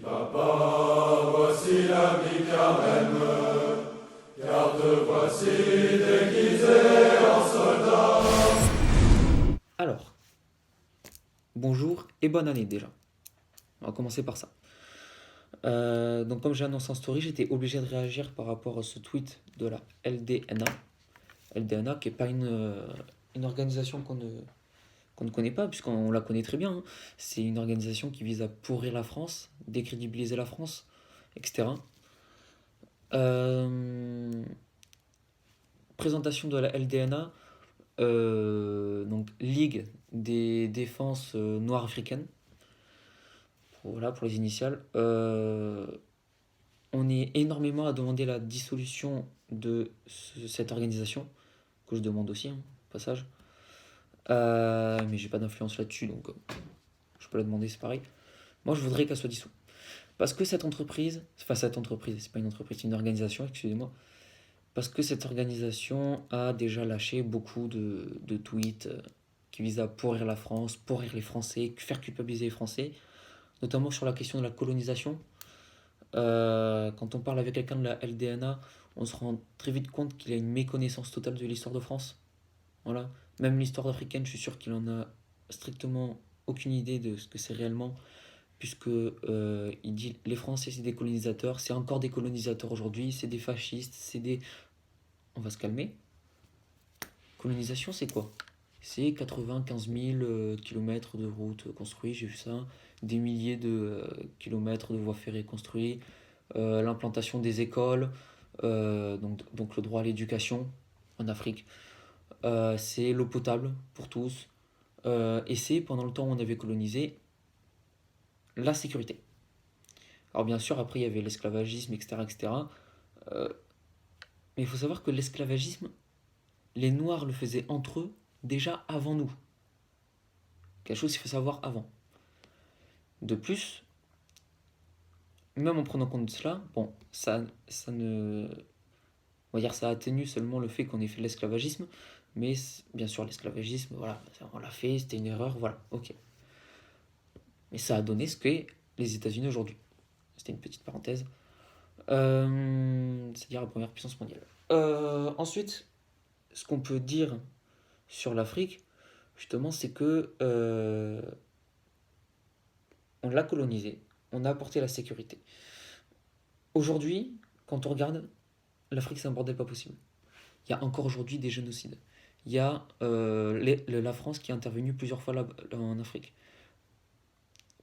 Papa, voici la vie carême, car te voici déguisé en soldat. Alors, bonjour et bonne année déjà. On va commencer par ça. Donc comme j'ai annoncé en story, j'étais obligé de réagir par rapport à ce tweet de la LDNA. LDNA qui n'est pas une organisation qu'on ne connaît pas, puisqu'on la connaît très bien, hein. C'est une organisation qui vise à pourrir la France, décrédibiliser la France, etc. Euh, Présentation de la LDNA, donc Ligue des défenses noires africaines. Voilà pour les initiales. On est énormément à demander la dissolution de cette organisation, que je demande aussi, hein, au passage. Mais j'ai pas d'influence là-dessus, donc je peux la demander, c'est pareil. Moi, je voudrais qu'elle soit dissoute. Parce que cette entreprise, c'est pas une entreprise, c'est une organisation, excusez-moi. Parce que cette organisation a déjà lâché beaucoup de tweets qui visent à pourrir la France, pourrir les Français, faire culpabiliser les Français, notamment sur la question de la colonisation. Quand on parle avec quelqu'un de la LDNA, on se rend très vite compte qu'il a une méconnaissance totale de l'histoire de France. Voilà. Même l'histoire africaine, je suis sûr qu'il en a strictement aucune idée de ce que c'est réellement, puisque il dit les Français c'est des colonisateurs, c'est encore des colonisateurs aujourd'hui, c'est des fascistes, c'est des... On va se calmer. Colonisation c'est quoi? C'est 95 000 kilomètres de routes construites, j'ai vu ça, des milliers de kilomètres de voies ferrées construites, l'implantation des écoles, donc le droit à l'éducation en Afrique. C'est l'eau potable pour tous. Et c'est, pendant le temps où on avait colonisé, la sécurité. Alors bien sûr, après, il y avait l'esclavagisme, etc. etc. Euh, mais il faut savoir que l'esclavagisme, les Noirs le faisaient entre eux déjà avant nous. Quelque chose qu'il faut savoir avant. De plus, même en prenant compte de cela, bon, ça ne... On va dire ça atténue seulement le fait qu'on ait fait l'esclavagisme, mais bien sûr l'esclavagisme, voilà, on l'a fait, c'était une erreur, voilà, ok. Mais ça a donné ce qu'est les États-Unis aujourd'hui. C'était une petite parenthèse. C'est-à-dire la première puissance mondiale. Ensuite, ce qu'on peut dire sur l'Afrique, justement, c'est que on l'a colonisé, on a apporté la sécurité. Aujourd'hui, quand on regarde, l'Afrique c'est un bordel pas possible. Il y a encore aujourd'hui des génocides. Il y a la France qui est intervenue plusieurs fois là, en Afrique.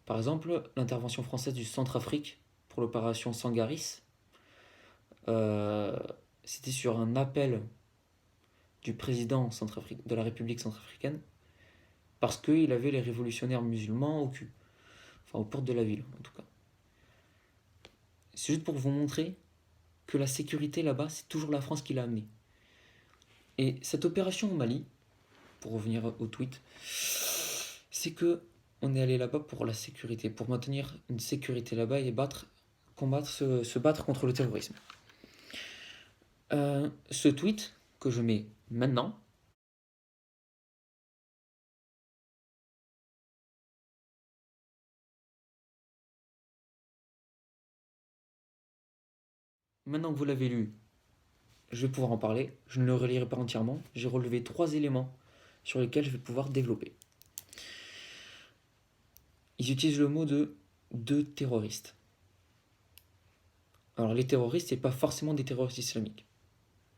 Par exemple, l'intervention française du Centrafrique pour l'opération Sangaris, euh, c'était sur un appel du président de la République centrafricaine parce qu'il avait les révolutionnaires musulmans au cul. Enfin, aux portes de la ville, en tout cas. C'est juste pour vous montrer que la sécurité là-bas, c'est toujours la France qui l'a amenée. Et cette opération au Mali, pour revenir au tweet, c'est que on est allé là-bas pour la sécurité, pour maintenir une sécurité là-bas et se battre contre le terrorisme. Ce tweet que je mets maintenant, maintenant que vous l'avez lu, je vais pouvoir en parler. Je ne le relirai pas entièrement. J'ai relevé 3 éléments sur lesquels je vais pouvoir développer. Ils utilisent le mot de deux terroristes. Alors les terroristes, c'est pas forcément des terroristes islamiques,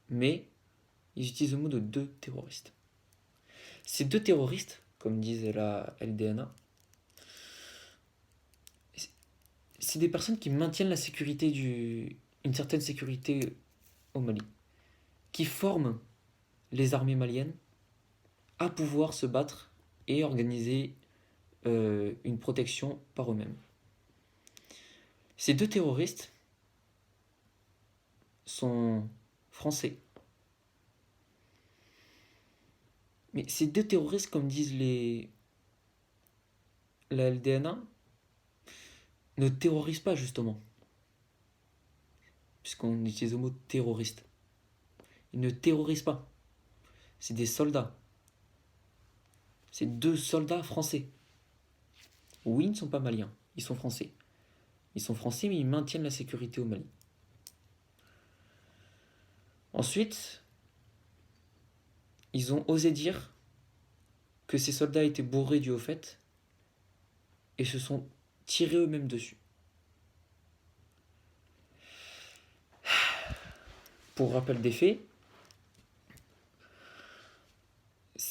mais ils utilisent le mot de deux terroristes. Ces deux terroristes, comme disait la LDNA, c'est des personnes qui maintiennent une certaine sécurité au Mali, qui forment les armées maliennes à pouvoir se battre et organiser une protection par eux-mêmes. Ces deux terroristes sont français. Mais ces deux terroristes, comme disent la LDNA, ne terrorisent pas justement, puisqu'on utilise le mot terroriste. Ils ne terrorisent pas. C'est des soldats. C'est deux soldats français. Oui, ils ne sont pas maliens, ils sont français. Ils sont français, mais ils maintiennent la sécurité au Mali. Ensuite, ils ont osé dire que ces soldats étaient bourrés du haut fait et se sont tirés eux-mêmes dessus. Pour rappel des faits,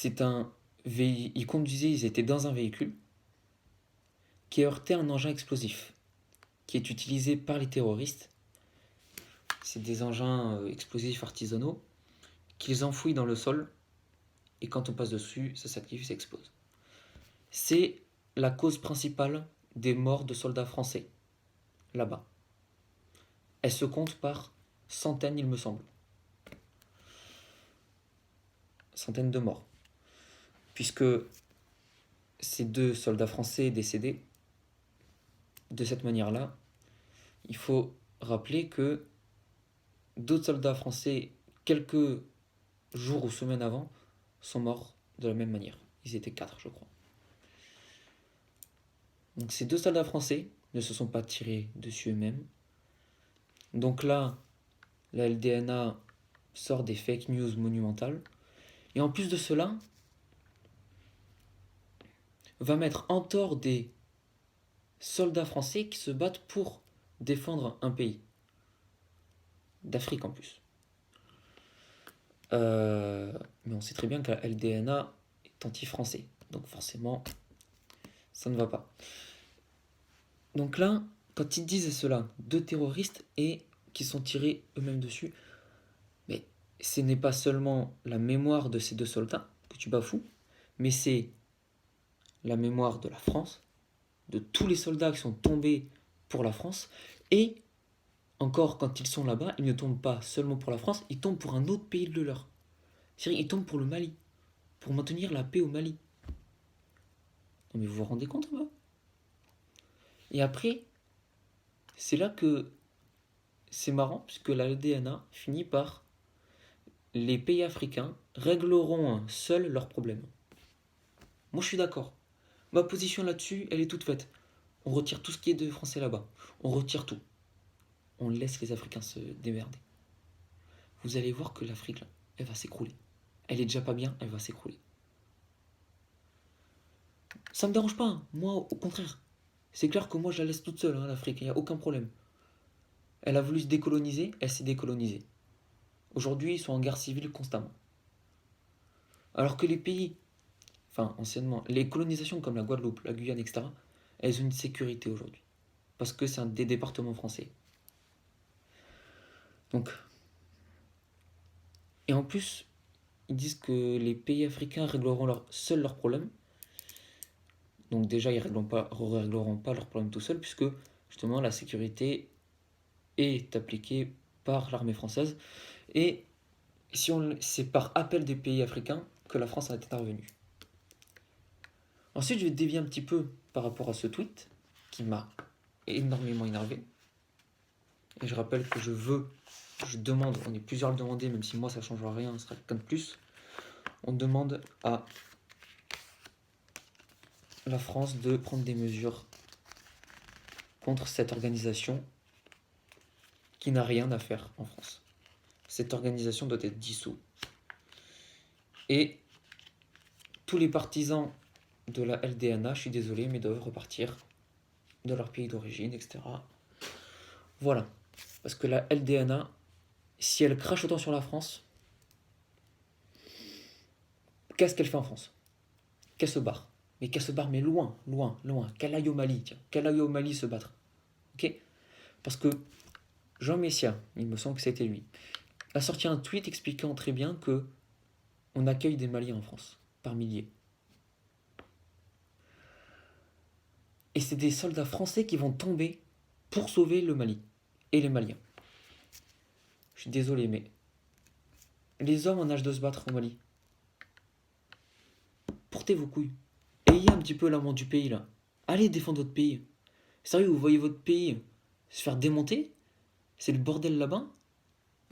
ils conduisaient, ils étaient dans un véhicule qui a heurté un engin explosif qui est utilisé par les terroristes. C'est des engins explosifs artisanaux qu'ils enfouissent dans le sol et quand on passe dessus, ça s'active, ça explose. C'est la cause principale des morts de soldats français là-bas. Elle se compte par centaines, il me semble. Centaines de morts. Puisque ces 2 soldats français décédés de cette manière-là, il faut rappeler que d'autres soldats français, quelques jours ou semaines avant, sont morts de la même manière. Ils étaient 4, je crois. Donc ces 2 soldats français ne se sont pas tirés dessus eux-mêmes. Donc là, la LDNA sort des fake news monumentales. Et en plus de cela, va mettre en tort des soldats français qui se battent pour défendre un pays. D'Afrique en plus. Mais on sait très bien que la LDNA est anti-français. Donc forcément, ça ne va pas. Donc là, quand ils disent cela, 2 terroristes et qui sont tirés eux-mêmes dessus, mais ce n'est pas seulement la mémoire de ces 2 soldats que tu bafoues, mais c'est la mémoire de la France, de tous les soldats qui sont tombés pour la France, et encore quand ils sont là-bas, ils ne tombent pas seulement pour la France, ils tombent pour un autre pays de leur. C'est-à-dire ils tombent pour le Mali, pour maintenir la paix au Mali. Non mais vous vous rendez compte là? Et après, c'est là que c'est marrant, puisque la LDNA finit par les pays africains régleront seuls leurs problèmes. Moi je suis d'accord. Ma position là-dessus, elle est toute faite. On retire tout ce qui est de français là-bas. On retire tout. On laisse les Africains se démerder. Vous allez voir que l'Afrique, là, elle va s'écrouler. Elle est déjà pas bien, elle va s'écrouler. Ça me dérange pas, hein. Moi, au contraire. C'est clair que moi, je la laisse toute seule, hein, l'Afrique, il n'y a aucun problème. Elle a voulu se décoloniser, elle s'est décolonisée. Aujourd'hui, ils sont en guerre civile constamment. Alors que les pays, enfin anciennement, les colonisations comme la Guadeloupe, la Guyane, etc., elles ont une sécurité aujourd'hui. Parce que c'est des départements français. Donc, et en plus, ils disent que les pays africains régleront seuls leurs problèmes. Donc déjà, ils ne régleront pas leurs problèmes tout seuls, puisque justement la sécurité est appliquée par l'armée française. Et c'est par appel des pays africains que la France a été intervenue. Ensuite, je vais dévier un petit peu par rapport à ce tweet qui m'a énormément énervé. Et je rappelle que je demande, on est plusieurs à le demander, même si moi ça ne changera rien, ce sera quelqu'un de plus. On demande à la France de prendre des mesures contre cette organisation qui n'a rien à faire en France. Cette organisation doit être dissoute. Et tous les partisans de la LDNA, je suis désolé, mais doivent repartir de leur pays d'origine, etc. Voilà. Parce que la LDNA, si elle crache autant sur la France, qu'est-ce qu'elle fait en France? Qu'elle se barre. Mais qu'elle se barre, mais loin, loin, loin. Qu'elle aille au Mali, tiens. Qu'elle aille au Mali se battre. Ok? Parce que Jean Messia, il me semble que c'était lui, a sorti un tweet expliquant très bien que on accueille des Maliens en France, par milliers. Et c'est des soldats français qui vont tomber pour sauver le Mali et les Maliens. Je suis désolé, mais les hommes en âge de se battre au Mali, portez vos couilles. Ayez un petit peu l'amour du pays, là. Allez défendre votre pays. Sérieux, vous voyez votre pays se faire démonter? C'est le bordel là-bas.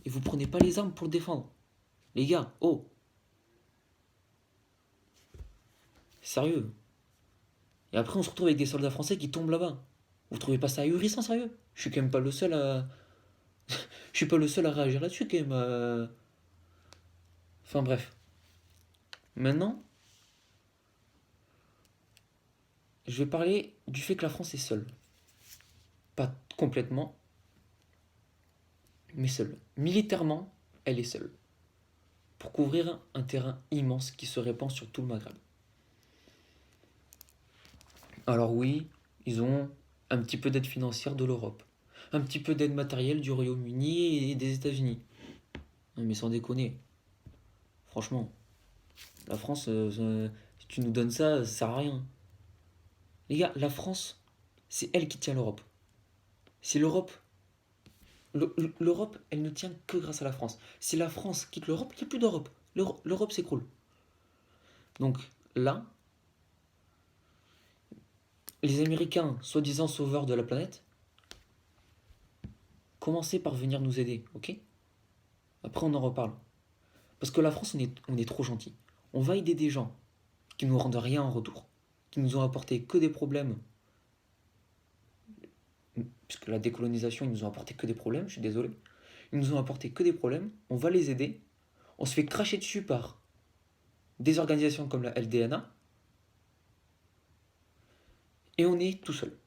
Et vous prenez pas les armes pour le défendre. Les gars, oh. Sérieux. Et après, on se retrouve avec des soldats français qui tombent là-bas. Vous trouvez pas ça ahurissant, sérieux? Je suis quand même pas le seul à. Je suis pas le seul à réagir là-dessus, quand même. Enfin, bref. Maintenant, je vais parler du fait que la France est seule. Pas complètement, mais seule. Militairement, elle est seule. Pour couvrir un terrain immense qui se répand sur tout le Maghreb. Alors oui, ils ont un petit peu d'aide financière de l'Europe, un petit peu d'aide matérielle du Royaume-Uni et des États-Unis. Non, mais sans déconner, franchement, la France, si tu nous donnes ça, ça sert à rien. Les gars, la France, c'est elle qui tient l'Europe. C'est l'Europe. L'Europe, elle ne tient que grâce à la France. Si la France quitte l'Europe, il n'y a plus d'Europe. L'Europe s'écroule. Donc là, les Américains, soi-disant sauveurs de la planète, commencez par venir nous aider, ok? Après, on en reparle. Parce que la France, on est trop gentil. On va aider des gens qui nous rendent rien en retour, qui nous ont apporté que des problèmes. Puisque la décolonisation, ils nous ont apporté que des problèmes, je suis désolé. Ils nous ont apporté que des problèmes, on va les aider. On se fait cracher dessus par des organisations comme la LDNA. Et on est tout seul.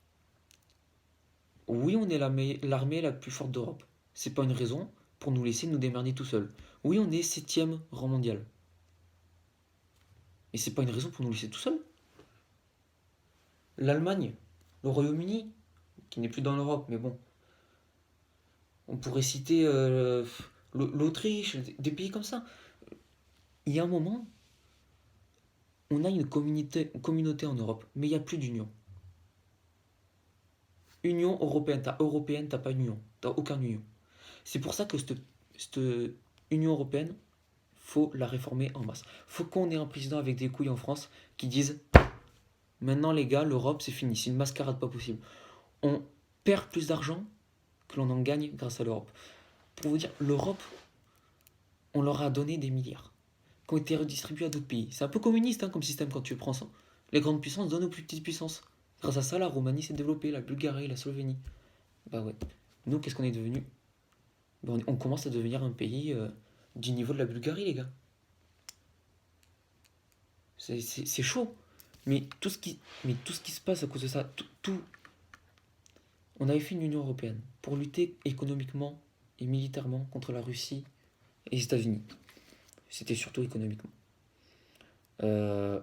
Oui, on est l'armée la plus forte d'Europe. C'est pas une raison pour nous laisser nous démerder tout seul. Oui, on est 7e rang mondial. Mais c'est pas une raison pour nous laisser tout seul. L'Allemagne, le Royaume-Uni, qui n'est plus dans l'Europe, mais bon. On pourrait citer l'Autriche, des pays comme ça. Il y a un moment, on a une communauté en Europe, mais il n'y a plus d'union. Union européenne, t'as pas d'union, t'as aucune union. C'est pour ça que cette Union européenne, faut la réformer en masse. Faut qu'on ait un président avec des couilles en France qui dise maintenant les gars, l'Europe c'est fini, c'est une mascarade pas possible. On perd plus d'argent que l'on en gagne grâce à l'Europe. Pour vous dire, l'Europe, on leur a donné des milliards qui ont été redistribués à d'autres pays. C'est un peu communiste comme système quand tu prends ça. Les grandes puissances donnent aux plus petites puissances. Grâce à ça, la Roumanie s'est développée, la Bulgarie, la Slovénie. Bah ouais. Nous, qu'est-ce qu'on est devenu? On commence à devenir un pays du niveau de la Bulgarie, les gars. C'est chaud. Mais tout ce qui se passe à cause de ça, on avait fait une Union européenne pour lutter économiquement et militairement contre la Russie et les États-Unis. C'était surtout économiquement.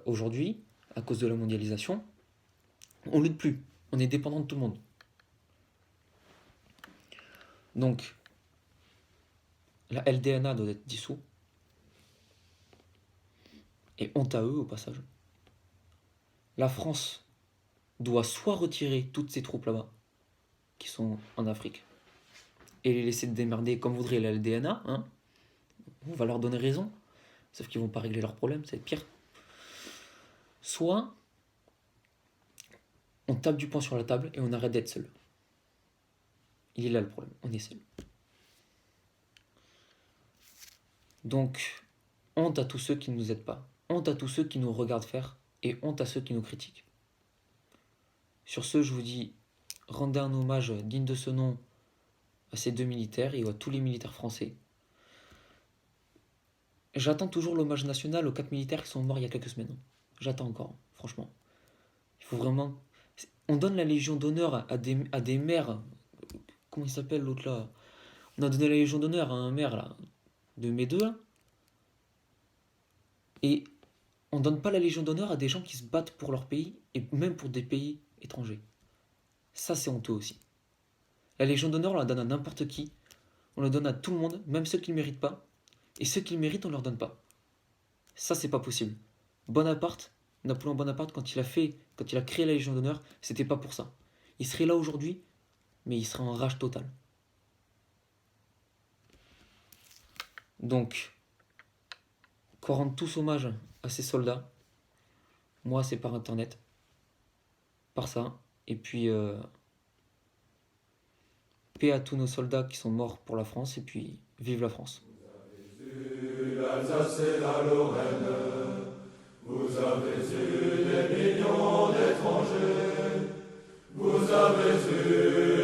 Aujourd'hui, à cause de la mondialisation, on lutte plus. On est dépendant de tout le monde. Donc, la LDNA doit être dissous. Et honte à eux au passage. La France doit soit retirer toutes ses troupes là-bas, qui sont en Afrique, et les laisser démerder comme voudrait la LDNA, hein. On va leur donner raison, sauf qu'ils vont pas régler leurs problèmes, ça va être pire. Soit on tape du poing sur la table et on arrête d'être seul. Il est là le problème, on est seul. Donc, honte à tous ceux qui ne nous aident pas, honte à tous ceux qui nous regardent faire, et honte à ceux qui nous critiquent. Sur ce, je vous dis, rendez un hommage digne de ce nom à ces deux militaires et à tous les militaires français. J'attends toujours l'hommage national aux 4 militaires qui sont morts il y a quelques semaines. J'attends encore, franchement. Il faut vraiment... On donne la Légion d'honneur à des maires. Comment il s'appelle l'autre là? On a donné la Légion d'honneur à un maire là, de Médeux là. Et on donne pas la Légion d'honneur à des gens qui se battent pour leur pays et même pour des pays étrangers. Ça c'est honteux aussi. La Légion d'honneur on la donne à n'importe qui. On la donne à tout le monde, même ceux qui ne le méritent pas. Et ceux qui le méritent, on leur donne pas. Ça c'est pas possible. Napoléon Bonaparte, quand il a créé la Légion d'honneur, c'était pas pour ça. Il serait là aujourd'hui, mais il serait en rage totale. Donc, qu'on rende tous hommage à ces soldats. Moi, c'est par internet. Par ça. Et puis, paix à tous nos soldats qui sont morts pour la France. Et puis, vive la France. L'Alsace et la Lorraine, vous avez eu des millions d'étrangers, vous avez eu